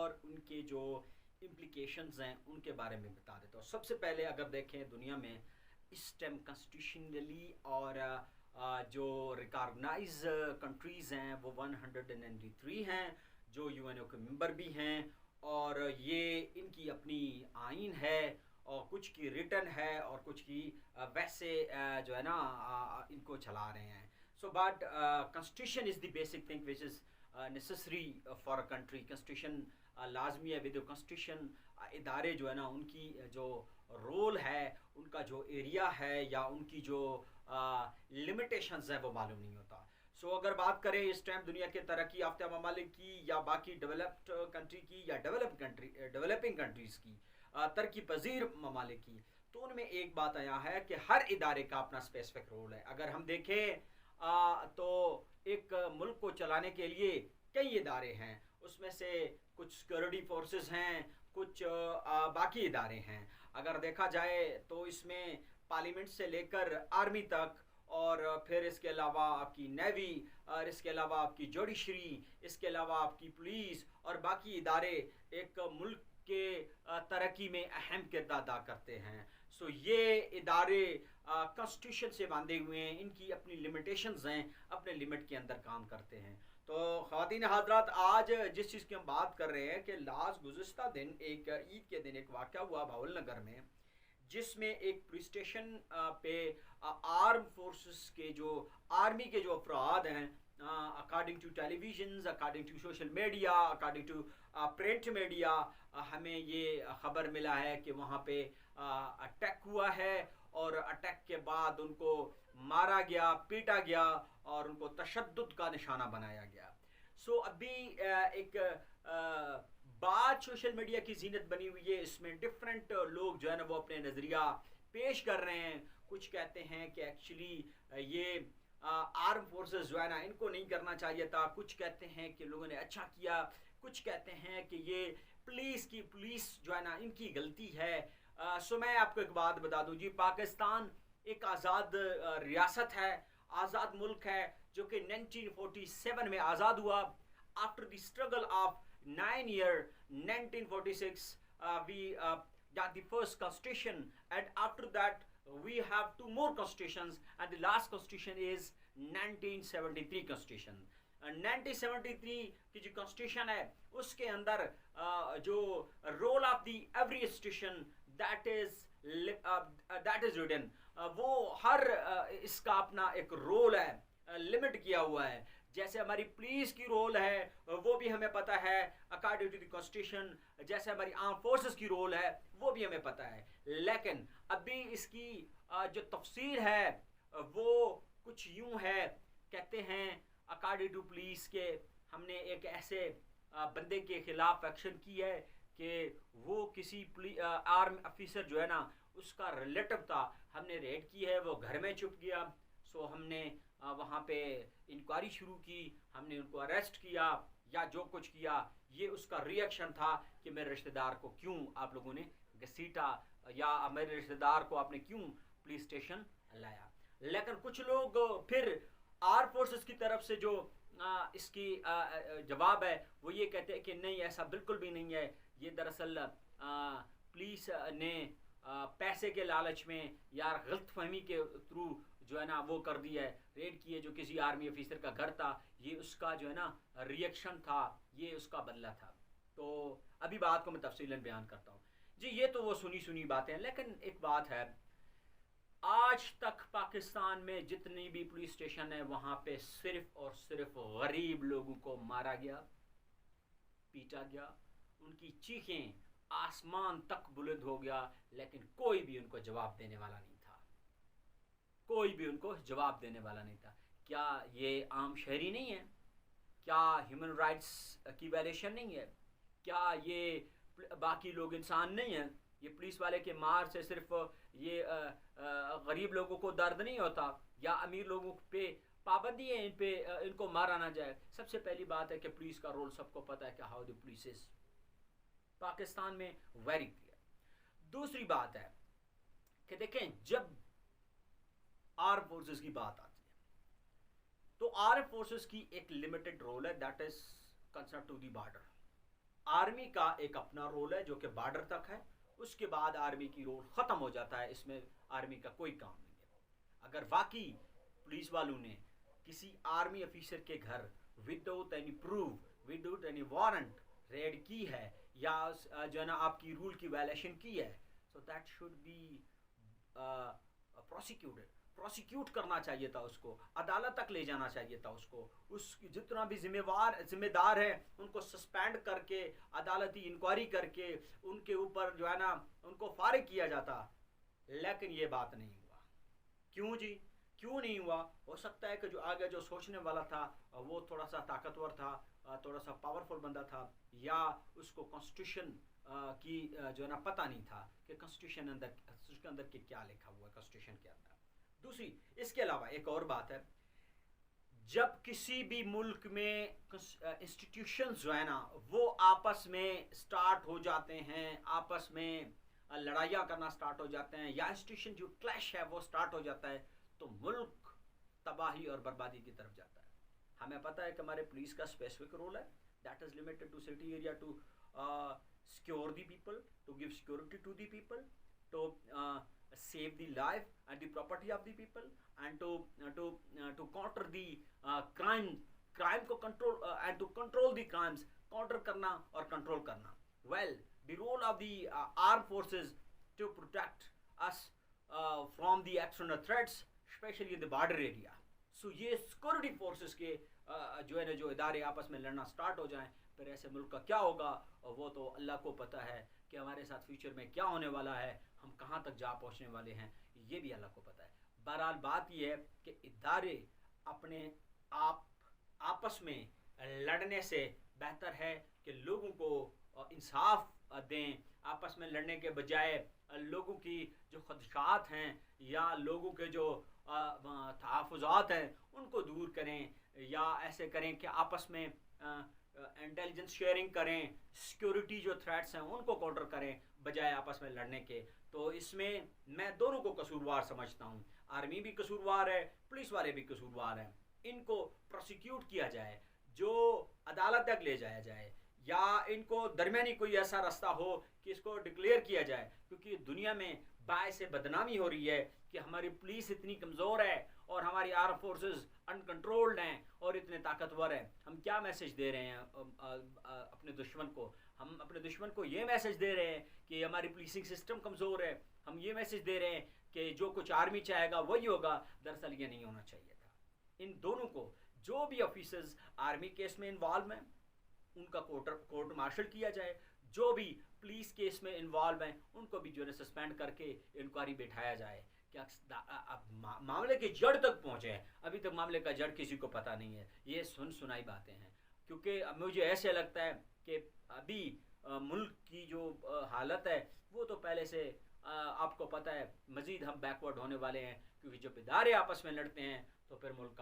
और उनके जो इम्प्लिकेशंस हैं उनके बारे में बता देता हूँ। सबसे पहले अगर देखें दुनिया में इस टाइम कॉन्स्टिट्यूशनली और जो रिकॉग्नाइज कंट्रीज़ हैं वो 193 हैं जो यूएनओ के मेंबर भी हैं, और ये इनकी अपनी आइन है, और कुछ की रिटर्न है और कुछ की वैसे जो है ना इनको चला रहे हैं। So but constitution is the basic thing which is necessary for a country. Constitution लाजमी है। विद कॉन्स्टिट्यूशन इदारे जो है ना उनकी जो रोल है, उनका जो एरिया है या उनकी जो लिमिटेशंस है वो मालूम नहीं होता। सो अगर बात करें इस टाइम दुनिया के तरक्की याफ्ता ममालिक की या बाकी डेवलप्ड कंट्री की या डेवलपिंग कंट्रीज़ की, तरक्की पजीर ममालिक की, तो उनमें एक बात आया है कि हर इदारे का अपना स्पेसिफिक रोल है। अगर हम देखें तो एक मुल्क को चलाने के लिए कई इदारे हैं, उसमें से कुछ सिक्योरिटी फोर्सेस हैं, कुछ बाकी इदारे हैं। अगर देखा जाए तो इसमें पार्लियामेंट से लेकर आर्मी तक, और फिर इसके अलावा आपकी नेवी, और इसके अलावा आपकी जुडिशरी, इसके अलावा आपकी पुलिस और बाकी इदारे एक मुल्क के तरक्की में अहम किरदार अदा करते हैं। सो ये इदारे कॉन्स्टिट्यूशन से बांधे हुए हैं, इनकी अपनी लिमिटेशंस हैं, अपने लिमिट के अंदर काम करते हैं। तो ख़वातीन हज़रात, आज जिस चीज़ की हम बात कर रहे हैं कि लास्ट गुज़िश्ता दिन एक ईद के दिन एक वाक़या हुआ भावल नगर में, जिसमें एक पुलिस स्टेशन पे आर्म फोर्सेस के जो आर्मी के जो अफराद हैं, according to television, according to social media, according to print media, हमें ये ख़बर मिला है कि वहाँ पे अटैक हुआ है, और अटैक के बाद उनको मारा गया, पीटा गया और उनको तशद्दुद का निशाना बनाया गया। सो अभी एक बात सोशल मीडिया की जीनत बनी हुई है, इसमें डिफरेंट लोग जो है ना वो अपने नज़रिया पेश कर रहे हैं। कुछ कहते हैं कि एक्चुअली ये आर्म फोर्सेस जो है ना इनको नहीं करना चाहिए था, कुछ कहते हैं कि लोगों ने अच्छा किया, कुछ कहते हैं कि ये पुलिस जो है ना इनकी गलती है। सो मैं आपको एक बात बता दूं जी, पाकिस्तान एक आज़ाद रियासत है, आज़ाद मुल्क है, जो कि 1947 में आज़ाद हुआ। After the struggle of 9 year 1946 we got the first constitution, and after that we have 2 more constitutions, and the last constitution is 1973 constitution। 1973 की जो कॉन्स्टिट्यूशन है उसके अंदर जो role of the every institution that is written, वो हर इसका अपना एक रोल है, लिमिट किया हुआ है। जैसे हमारी पुलिस की रोल है वो भी हमें पता है अकॉर्डिंग टू द कॉन्स्टिट्यूशन, जैसे हमारी आर्म फोर्सेस की रोल है वो भी हमें पता है। लेकिन अभी इसकी जो तफसीर है वो कुछ यूं है, कहते हैं अकॉर्डिंग टू पुलिस के हमने एक ऐसे बंदे के खिलाफ एक्शन की है कि वो किसी आर्म ऑफिसर जो है ना उसका रिलेटिव था, हमने रेड की है, वो घर में छुप गया। सो हमने वहाँ पे इंक्वायरी शुरू की, हमने उनको अरेस्ट किया या जो कुछ किया, ये उसका रिएक्शन था कि मेरे रिश्तेदार को क्यों आप लोगों ने घसीटा, या मेरे रिश्तेदार को आपने क्यों पुलिस स्टेशन लाया। लेकिन कुछ लोग फिर आर्म फोर्सेस की तरफ से जो इसकी जवाब है वो ये कहते हैं कि नहीं, ऐसा बिल्कुल भी नहीं है, ये दरअसल पुलिस ने पैसे के लालच में या गलतफहमी के थ्रू जो है ना वो कर दिया है, रेड की है जो किसी आर्मी ऑफिसर का घर था, ये उसका जो है ना रिएक्शन था, ये उसका बदला था। तो अभी बात को मैं तफसीलन बयान करता हूँ जी। ये तो वो सुनी बातें हैं, लेकिन एक बात है, आज तक पाकिस्तान में जितनी भी पुलिस स्टेशन है वहाँ पे सिर्फ और सिर्फ गरीब लोगों को मारा गया, पीटा गया, उनकी चीखें आसमान तक बुलंद हो गया, लेकिन कोई भी उनको जवाब देने वाला नहीं था, कोई भी उनको जवाब देने वाला नहीं था। क्या ये आम शहरी नहीं है? क्या ह्यूमन राइट्स की वायलेशन नहीं है? क्या ये बाकी लोग इंसान नहीं हैं? ये पुलिस वाले के मार से सिर्फ ये गरीब लोगों को दर्द नहीं होता, या अमीर लोगों पे पाबंदी है इन पे इनको मारा ना जाए? सबसे पहली बात है कि पुलिस का रोल सबको पता है कि how the police is Pakistan में वेरी क्लियर। दूसरी बात है कि देखें, जब आर्म फोर्सेस की बात आती है तो आर्म फोर्सेस की एक लिमिटेड रोल है, that is concern to the border. Army का एक अपना रोल है जो कि बॉर्डर तक है, उसके बाद आर्मी की रोल ख़त्म हो जाता है, इसमें आर्मी का कोई काम नहीं है। अगर वाकई पुलिस वालों ने किसी आर्मी ऑफिसर के घर without any proof without any warrant red की है या जो है ना आपकी रूल की वायलेशन की है, so that should be prosecute करना चाहिए था, उसको अदालत तक ले जाना चाहिए था, उसकी जितना भी जिम्मेदार है उनको सस्पेंड करके अदालती इंक्वायरी करके उनके ऊपर जो है ना उनको फारिग किया जाता। लेकिन ये बात नहीं हुआ। क्यों जी, क्यों नहीं हुआ? हो सकता है कि जो आगे जो सोचने वाला था वो थोड़ा सा ताकतवर था, थोड़ा सा पावरफुल बंदा था, या उसको कॉन्स्टिट्यूशन की जो है ना पता नहीं था कि कॉन्स्टिट्यूशन के अंदर के क्या लिखा हुआ है कॉन्स्टिट्यूशन के अंदर। दूसरी, इसके अलावा एक और बात है, जब किसी भी मुल्क में इंस्टीट्यूशंस जो है ना वो आपस में स्टार्ट हो जाते हैं, आपस में लड़ाइयाँ करना स्टार्ट हो जाते हैं, या इंस्टीट्यूशन जो क्लैश है वो स्टार्ट हो जाता है, तो मुल्क तबाही और बर्बादी की तरफ जाता है। हमें पता है कि हमारे पुलिस का स्पेसिफिक रोल है, that is limited to city area, to secure the people, to give security to the people, to save the life and the property of the people, and to counter the crime को control and to control the crimes, counter करना और control करना। Well, the role of the armed forces to protect us from the external threats, especially in the border area. So ये security forces के जो है ना जो इदारे आपस में लड़ना स्टार्ट हो जाएं, फिर ऐसे मुल्क का क्या होगा और वो तो अल्लाह को पता है कि हमारे साथ फ्यूचर में क्या होने वाला है, हम कहाँ तक जा पहुँचने वाले हैं, ये भी अल्लाह को पता है। बहरहाल बात ये है कि इदारे अपने आप आपस में लड़ने से बेहतर है कि लोगों को इंसाफ दें, आपस में लड़ने के बजाय लोगों की जो खदशात हैं या लोगों के जो तहफ़्फ़ुज़ात हैं उनको दूर करें, या ऐसे करें कि आपस में इंटेलिजेंस शेयरिंग करें, सिक्योरिटी जो थ्रेट्स हैं उनको काउंटर करें बजाय आपस में लड़ने के। तो इसमें मैं दोनों को कसूरवार समझता हूँ, आर्मी भी कसूरवार है, पुलिस वाले भी कसूरवार हैं। इनको प्रोसिक्यूट किया जाए, जो अदालत तक ले जाया जाए, या इनको दरमियानी कोई ऐसा रास्ता हो कि इसको डिक्लेयर किया जाए, क्योंकि दुनिया में बायस से बदनामी हो रही है कि हमारी पुलिस इतनी कमज़ोर है और हमारी आर्म फोर्सेस अनकंट्रोल्ड हैं और इतने ताकतवर हैं। हम क्या मैसेज दे रहे हैं अपने दुश्मन को? हम अपने दुश्मन को ये मैसेज दे रहे हैं कि हमारी पुलिसिंग सिस्टम कमज़ोर है, हम ये मैसेज दे रहे हैं कि जो कुछ आर्मी चाहेगा वही होगा। दरअसल ये नहीं होना चाहिए था। इन दोनों को, जो भी ऑफिसर्स आर्मी केस में इन्वॉल्व हैं उनका कोर्ट मार्शल किया जाए, जो भी पुलिस केस में इन्वॉल्व हैं उनको भी जो है सस्पेंड करके इंक्वायरी बैठाया जाए। क्या अब मामले की जड़ तक पहुँचे हैं? अभी तक मामले का जड़ किसी को पता नहीं है। ये सुनाई बातें हैं, क्योंकि मुझे ऐसे लगता है कि अभी मुल्क की जो हालत है वो तो पहले से आपको पता है, मज़ीद हम बैकवर्ड होने वाले हैं, क्योंकि जब इदारे आपस में लड़ते हैं तो फिर मुल्क